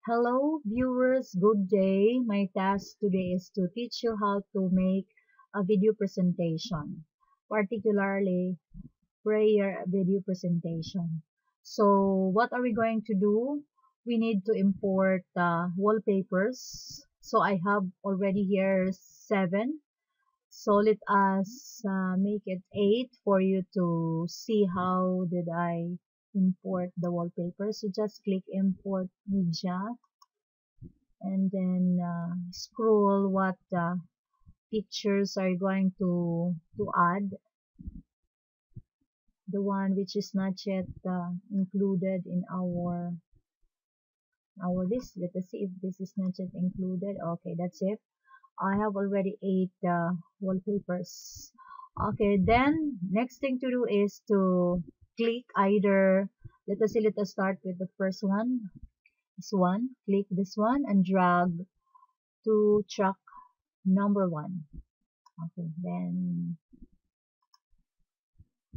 Hello viewers, good day. My task today is to teach you how to make a video presentation, particularly prayer video presentation. So what are we going to do? We need to import wallpapers. So I have already here 7. So let us make it 8 for you to see how did I import the wallpaper. So just click import media and then scroll what pictures are you going to add, the one which is not yet included in our list. Let us see if this is not yet included. Okay, that's it. I have already 8 wallpapers. Okay, then next thing to do is to click either, let us start with the first one, this one. Click this one and drag to track number 1. Okay, then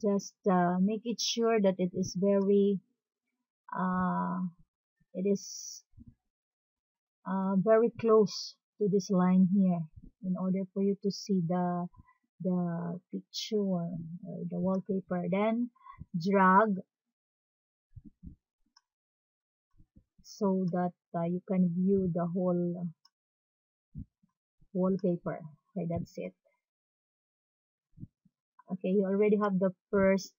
just make it sure that it is uh, it is very close to this line here in order for you to see the picture or the wallpaper. Then drag so that you can view the whole wallpaper. Okay, that's it. Okay, you already have the first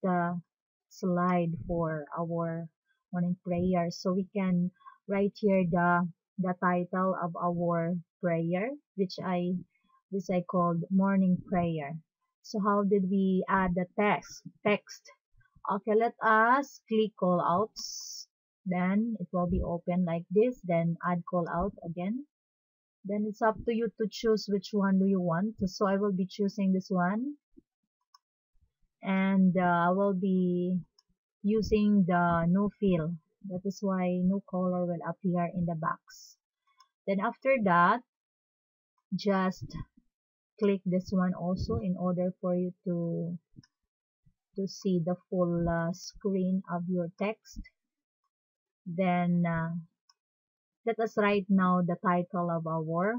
slide for our morning prayer. So we can write here the title of our prayer, which I called morning prayer. So how did we add the text? Okay, let us click call outs. Then it will be open like this. Then add call out again. Then it's up to you to choose which one do you want. So I will be choosing this one, and I will be using the no fill. That is why no color will appear in the box. Then after that, just click this one also in order for you to see the full screen of your text. Then let us write now the title of our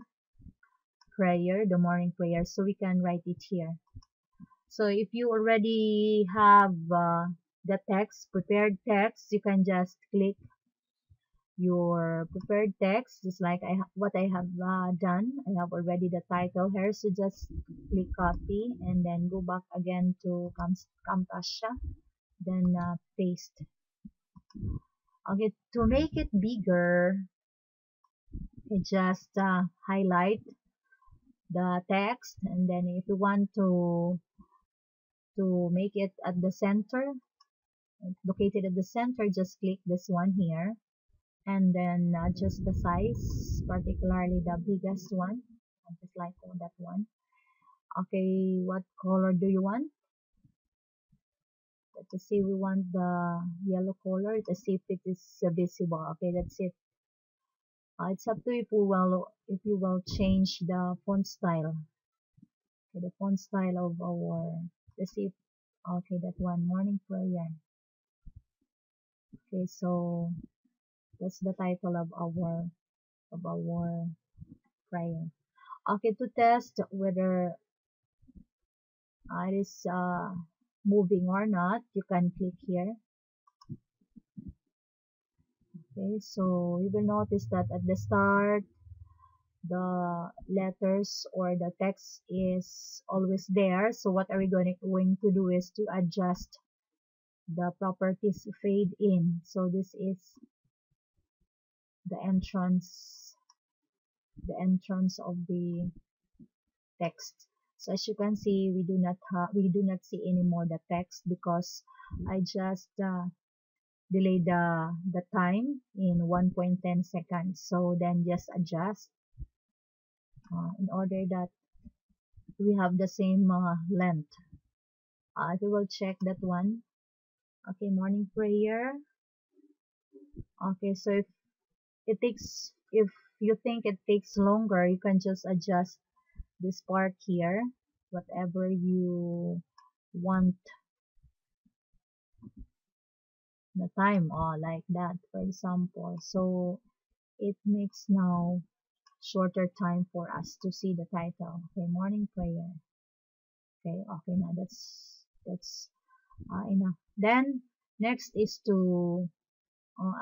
prayer, the morning prayer, so we can write it here. So if you already have the text, prepared text, you can just click your prepared text, just like what I have done. I have already the title here, so just click copy and then go back again to Camtasia, then paste. Okay, to make it bigger, I just highlight the text, and then if you want to make it at the center, located at the center, just click this one here and then adjust the size, particularly the biggest one, just like that one. Okay, what color do you want? Let's say we want the yellow color. Let's see if it is visible. Okay, that's it. It's up to you if you will change the font style. Okay, the font style of our, let's see if, okay, that one, morning prayer. Okay, so that's the title of our prayer. Okay, to test whether it is moving or not, you can click here. Okay, so you will notice that at the start, the letters or the text is always there. So what are we going to do is to adjust the properties fade in. So this is the entrance of the text. So as you can see, we do not see anymore the text because I just delay the time in 1.10 seconds. So then just adjust in order that we have the same length. If you will check that one. Okay, morning prayer. Okay, so if you think it takes longer, you can just adjust this part here, whatever you want the time, or like that, for example. So it makes now shorter time for us to see the title. Okay, morning prayer. Okay, now that's enough. Then next is to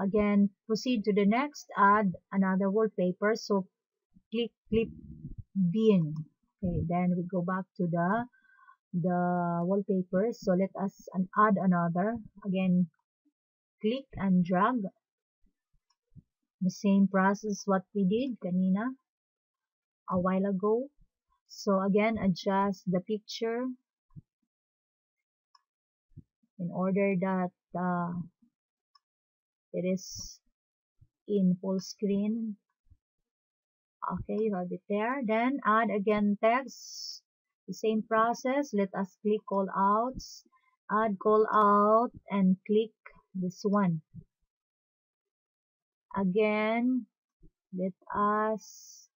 again proceed to the next, add another wallpaper. So click clip bin. Okay, then we go back to the wallpapers. So let us add another. Again, click and drag. The same process what we did kanina a while ago. So again, adjust the picture in order that it is in full screen. Okay, you have it there. Then add again text. The same process. Let us click call outs. Add call out and click this one. Again, let us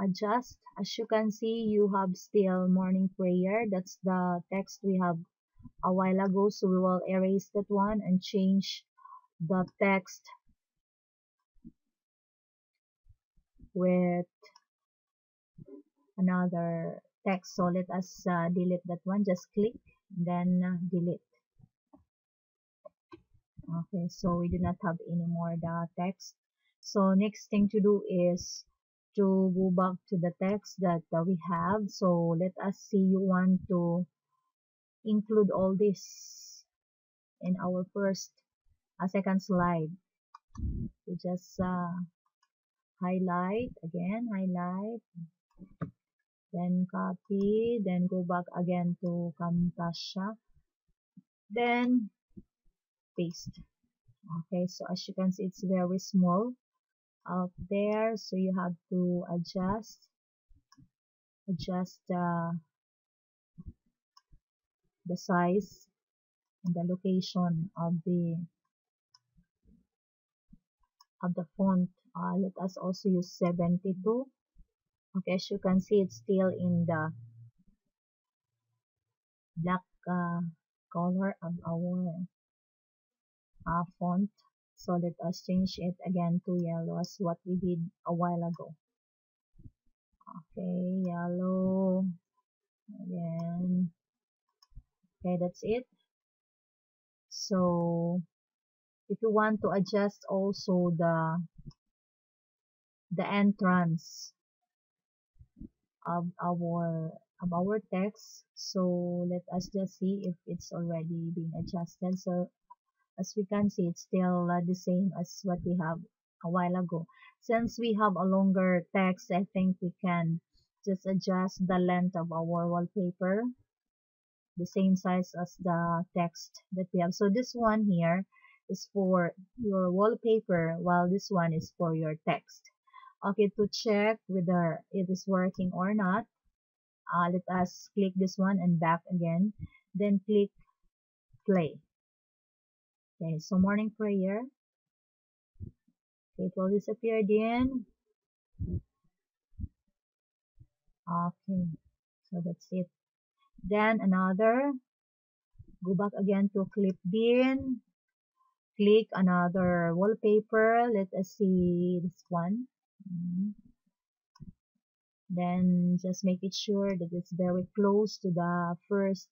adjust. As you can see, you have still morning prayer. That's the text we have a while ago. So we will erase that one and change the text with another text. So let us delete that one. Just click, then delete. Okay, so we do not have any more the text. So next thing to do is to go back to the text that we have. So let us see, you want to include all this in our first second slide. We just highlight again, highlight, then copy, then go back again to Camtasia, then paste. Okay, so as you can see, it's very small out there, so you have to adjust the size and the location of the font. Let us also use 72. Okay, as you can see, it's still in the black color of our font. So let us change it again to yellow as what we did a while ago. Okay, yellow again. Okay, that's it. So if you want to adjust also the entrance of our text, so let us just see if it's already been adjusted. So as we can see, it's still the same as what we have a while ago. Since we have a longer text, I think we can just adjust the length of our wallpaper, the same size as the text that we have. So this one here is for your wallpaper, while this one is for your text. Okay, to check whether it is working or not, let us click this one and back again, then click play. Okay, so morning prayer. Okay, it will disappear then. Okay, so that's it. Then another, go back again to clip bin, click another wallpaper. Let us see this one. Then just make it sure that it's very close to the first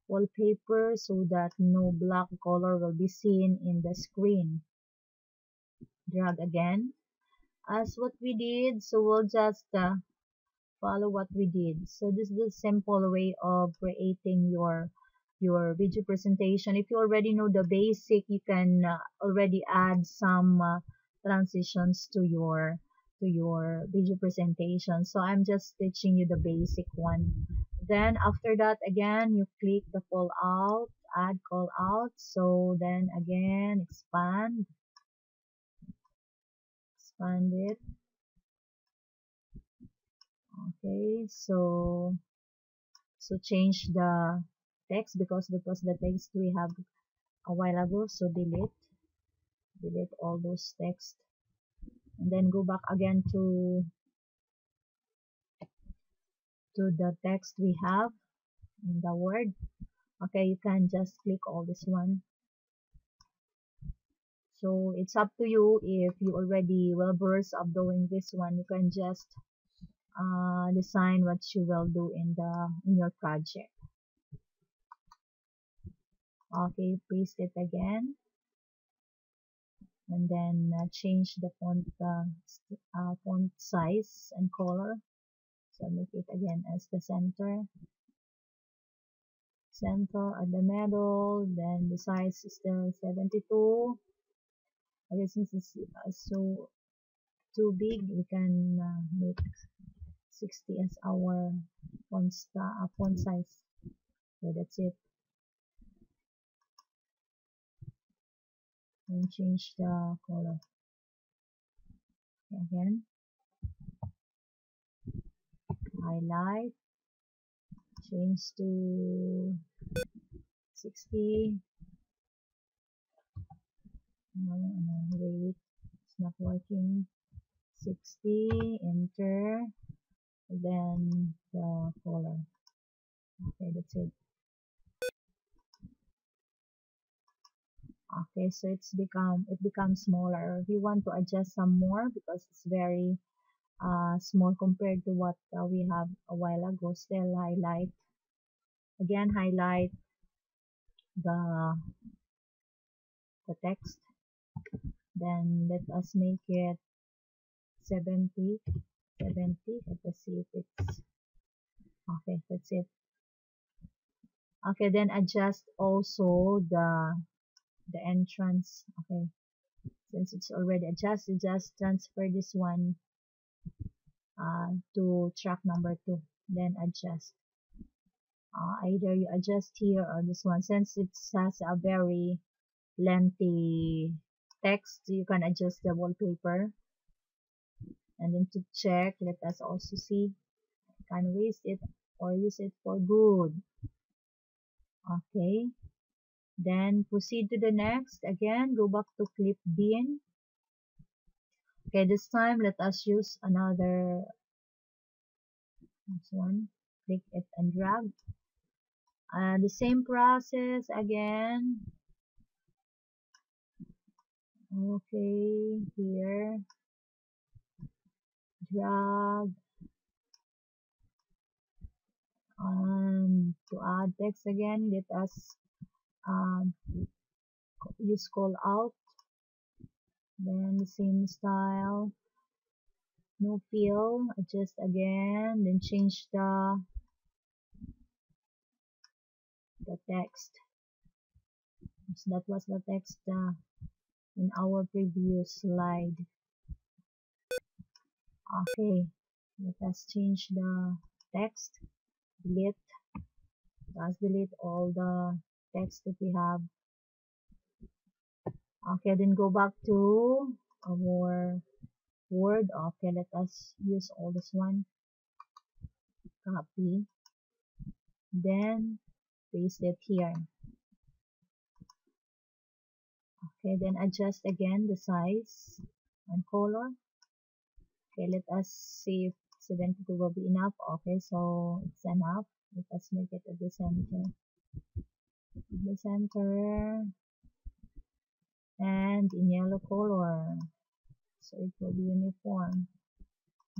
wallpaper so that no black color will be seen in the screen. Drag again as what we did. So we'll just follow what we did. So this is the simple way of creating your video presentation. If you already know the basic, you can already add some transitions to your video presentation. So I'm just teaching you the basic one. Then after that, again, you click the call out, add call out. So then again, expand it. Okay, so change the text because that was the text we have a while ago. So delete all those text, and then go back again to the text we have in the Word. Okay, you can just click all this one. So it's up to you. If you already well versed of doing this one, you can just design what you will do in your project. Okay, paste it again, and then change the font size and color. So make it again as the center at the middle. Then the size is still 72. Okay, since it's so too big, we can make 60 as our font size. Okay, that's it. And change the color. Okay, again, highlight, change to 60. Wait, it's not working. 60, enter, then the color. Okay, that's it. Okay, so it becomes smaller. If you want to adjust some more because it's very small compared to what we have a while ago, still highlight, again highlight the text, then let us make it 70. Let us see if it's okay. That's it. Okay, then adjust also the entrance. Okay, since it's already adjusted, just transfer this one to track number 2, then adjust. Either you adjust here or this one. Since it has a very lengthy text, you can adjust the wallpaper. And then to check, let us also see, can waste it or use it for good. Okay, then proceed to the next. Again, go back to clip bin. Okay, this time let us use another, this one, click it and drag. The same process again. Okay, here, drag, to add text again, let us um, use call out, then the same style, no fill, adjust again, then change the text. So that was the text in our previous slide. Okay, let us change the text, delete, let's delete all the text that we have. Okay, then go back to our Word. Okay, let us use all this one, copy, then paste it here. Okay, then adjust again the size and color. Okay, let us see if 72 will be enough. Okay, so it's enough. Let us make it at the center. And in yellow color, so it will be uniform.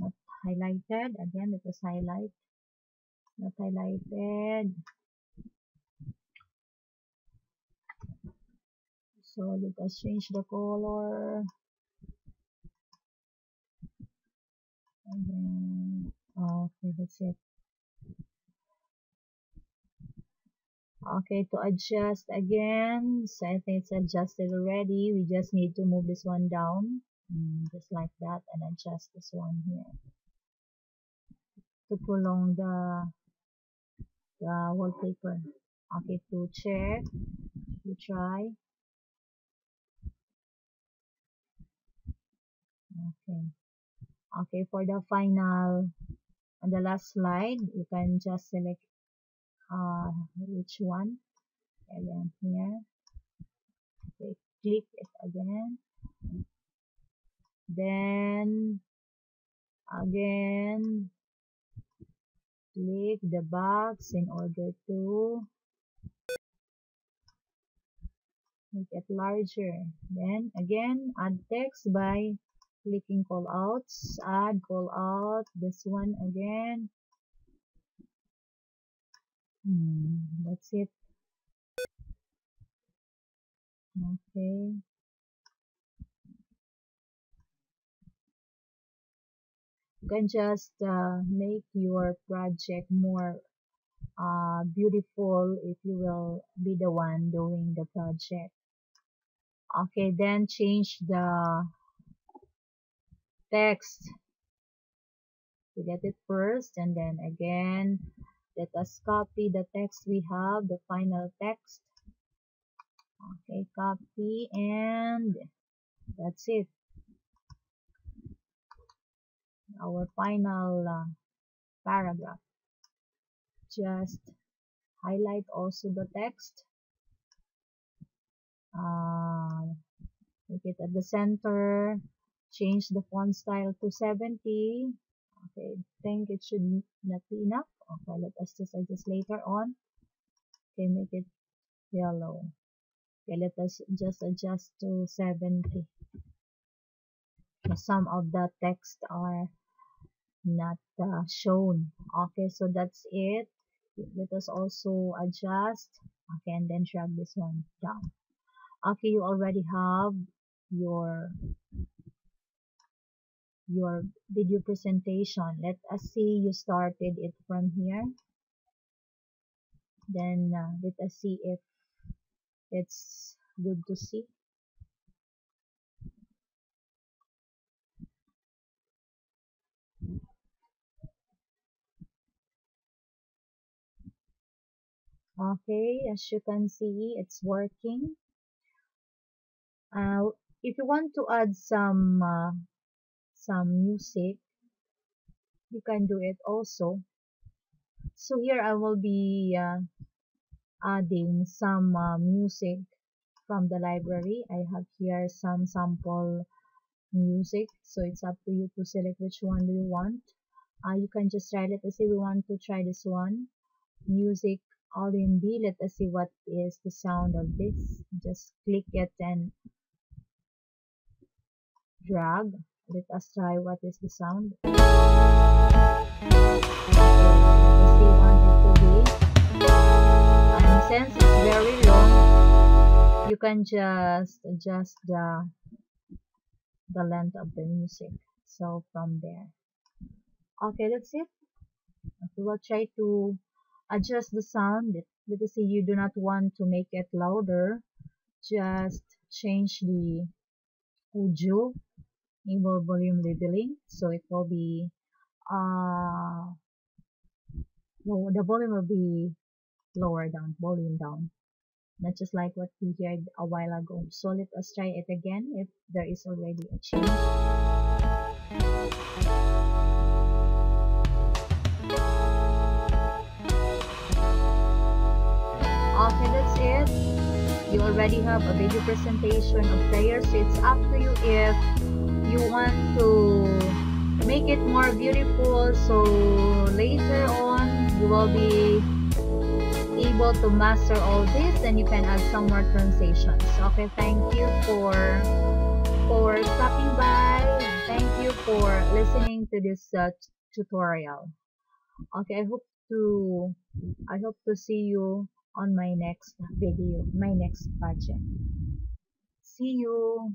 Not highlighted. Again, let us highlight. Not highlighted. So let us change the color. And then, okay, that's it. Okay, to adjust again, so I think it's adjusted already. We just need to move this one down, just like that, and adjust this one here to prolong the wallpaper. Okay, to check, you try. Okay. Okay, for the final, on the last slide, you can just select which one, and then here, okay, click it again, then again click the box in order to make it larger. Then again, add text by clicking call outs, add call out, this one again. That's it. Okay. You can just make your project more beautiful if you will be the one doing the project. Okay, then change the text. Delete it first, and then again, let us copy the text we have, the final text. Okay, copy, and that's it. Our final paragraph. Just highlight also the text. Make it at the center. Change the font style to 70. Okay, think it should not be enough. Okay, let us just adjust later on. Okay, make it yellow. Okay, let us just adjust to 70. Some of the text are not shown. Okay, so that's it. Let us also adjust. Okay, and then drag this one down. Okay, you already have your video presentation. Let us see you started it from here. Then let us see if it's good to see. Okay, as you can see, it's working. If you want to add some music, you can do it also. So here I will be adding some music from the library. I have here some sample music, so it's up to you to select which one do you want. You can just try. Let us say we want to try this one, music R&B. Let us see what is the sound of this. Just click it and drag. Let us try what is the sound. Okay, let us see want it to be. And since it's very long, you can just adjust the length of the music. So from there. Okay, that's it. Okay, we'll try to adjust the sound. Let us say you do not want to make it louder. Just change the audio, enable volume leveling, so it will be no, the volume will be lower down, volume down, not just like what we heard a while ago. So let us try it again if there is already a change. Okay, that's it. You already have a video presentation of prayers. So it's up to you if you want to make it more beautiful. So later on, you will be able to master all this, and you can add some more translations. Okay, thank you for stopping by. Thank you for listening to this tutorial. Okay, I hope to see you on my next video, my next project. See you.